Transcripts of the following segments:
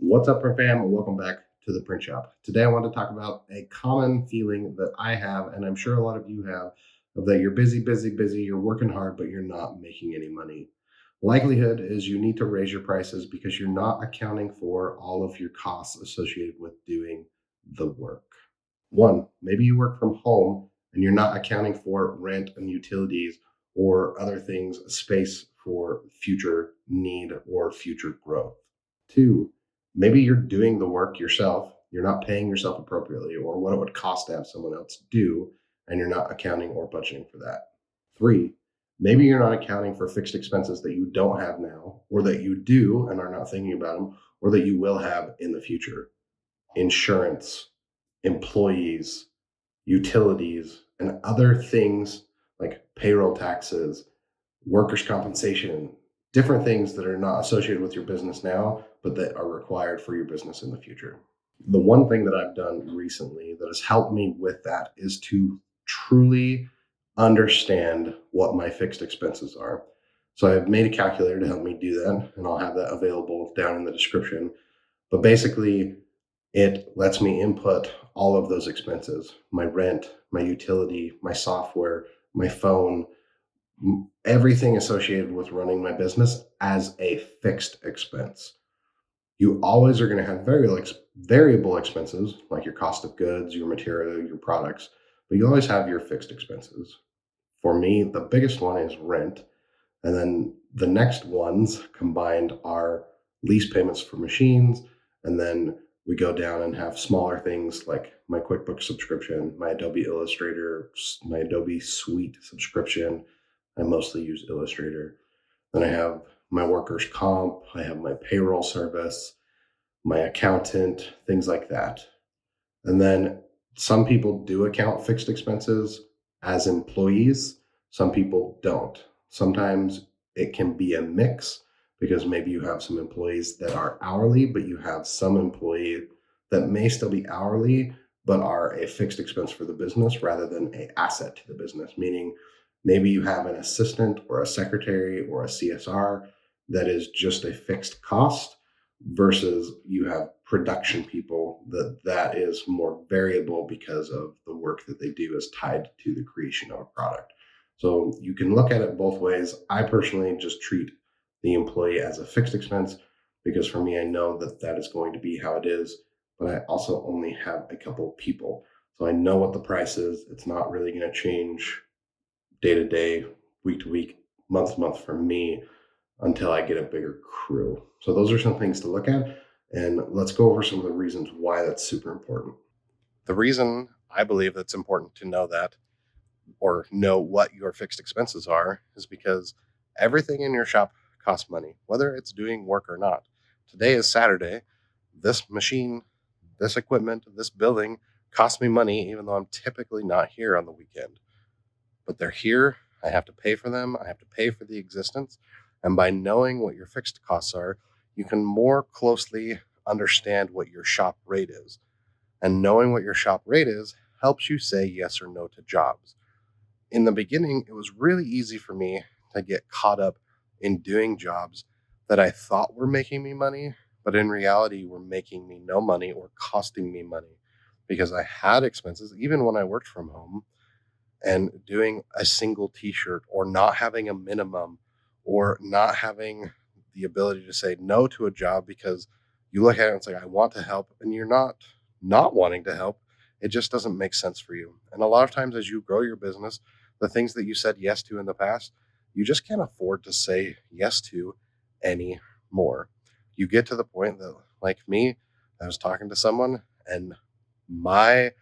What's up, Print fam? Welcome back to the print shop. Today, I want to talk about a common feeling that I have, and I'm sure a lot of you have, of that you're busy, busy, busy, you're working hard, but you're not making any money. Likelihood is you need to raise your prices because you're not accounting for all of your costs associated with doing the work. One, maybe you work from home and you're not accounting for rent and utilities or other things, space for future need or future growth. Two, maybe you're doing the work yourself. You're not paying yourself appropriately or what it would cost to have someone else do, and you're not accounting or budgeting for that. Three, maybe you're not accounting for fixed expenses that you don't have now, or that you do and are not thinking about them, or that you will have in the future. Insurance, employees, utilities, and other things like payroll taxes, workers' compensation, different things that are not associated with your business now, but that are required for your business in the future. The one thing that I've done recently that has helped me with that is to truly understand what my fixed expenses are. So I've made a calculator to help me do that, and I'll have that available down in the description. But basically, it lets me input all of those expenses: my rent, my utility, my software, my phone, everything associated with running my business as a fixed expense. You always are going to have variable expenses like your cost of goods, your material, your products, but you always have your fixed expenses. For me, the biggest one is rent. And then the next ones combined are lease payments for machines. And then we go down and have smaller things like my QuickBooks subscription, my Adobe Illustrator, my Adobe Suite subscription. I mostly use Illustrator. Then I have my workers' comp, I have my payroll service, my accountant, things like that. And then some people do account fixed expenses as employees, some people don't. Sometimes it can be a mix because maybe you have some employees that are hourly, but you have some employee that may still be hourly, but are a fixed expense for the business rather than a asset to the business, meaning maybe you have an assistant or a secretary or a CSR that is just a fixed cost versus you have production people that is more variable because of the work that they do is tied to the creation of a product. So you can look at it both ways. I personally just treat the employee as a fixed expense because for me, I know that that is going to be how it is, but I also only have a couple of people. So I know what the price is. It's not really going to change day to day, week to week, month to month for me until I get a bigger crew. So those are some things to look at. And let's go over some of the reasons why that's super important. The reason I believe it's important to know that or know what your fixed expenses are is because everything in your shop costs money, whether it's doing work or not. Today is Saturday. This machine, this equipment, this building costs me money, even though I'm typically not here on the weekend. But they're here. I have to pay for them. I have to pay for the existence. And by knowing what your fixed costs are, you can more closely understand what your shop rate is. And knowing what your shop rate is helps you say yes or no to jobs. In the beginning, it was really easy for me to get caught up in doing jobs that I thought were making me money, but in reality were making me no money or costing me money because I had expenses, even when I worked from home, and doing a single t-shirt or not having a minimum or not having the ability to say no to a job because you look at it and it's like, I want to help, and you're not wanting to help. It just doesn't make sense for you. And a lot of times as you grow your business, the things that you said yes to in the past, you just can't afford to say yes to anymore. You get to the point that, like me, I was talking to someone and my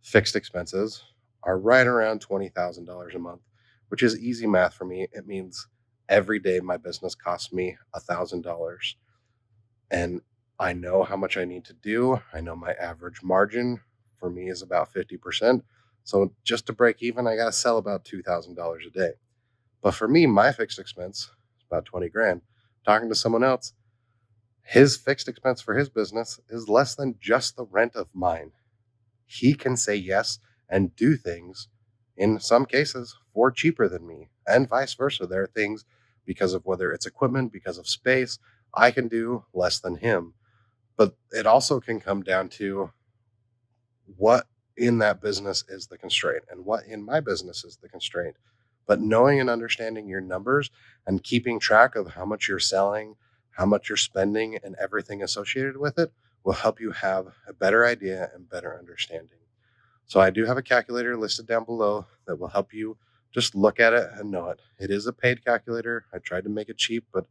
fixed expenses are right around $20,000 a month, which is easy math for me. It means every day my business costs me $1,000. And I know how much I need to do. I know my average margin for me is about 50%. So just to break even, I got to sell about $2,000 a day. But for me, my fixed expense is about 20 grand. Talking to someone else, his fixed expense for his business is less than just the rent of mine. He can say yes and do things in some cases for cheaper than me, and vice versa. There are things because of whether it's equipment, because of space, I can do less than him. But it also can come down to what in that business is the constraint and what in my business is the constraint. But knowing and understanding your numbers and keeping track of how much you're selling, how much you're spending, and everything associated with it will help you have a better idea and better understanding. So I do have a calculator listed down below that will help you just look at it and know it. It is a paid calculator. I tried to make it cheap, but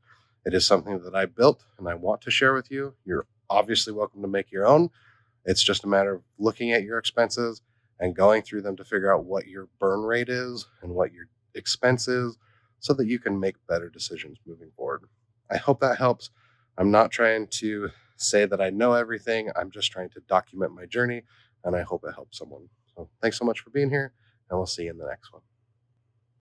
it is something that I built and I want to share with you. You're obviously welcome to make your own. It's just a matter of looking at your expenses and going through them to figure out what your burn rate is and what your expense is so that you can make better decisions moving forward. I hope that helps. I'm not trying to say that I know everything. I'm just trying to document my journey and I hope it helps someone. So thanks so much for being here and we'll see you in the next one.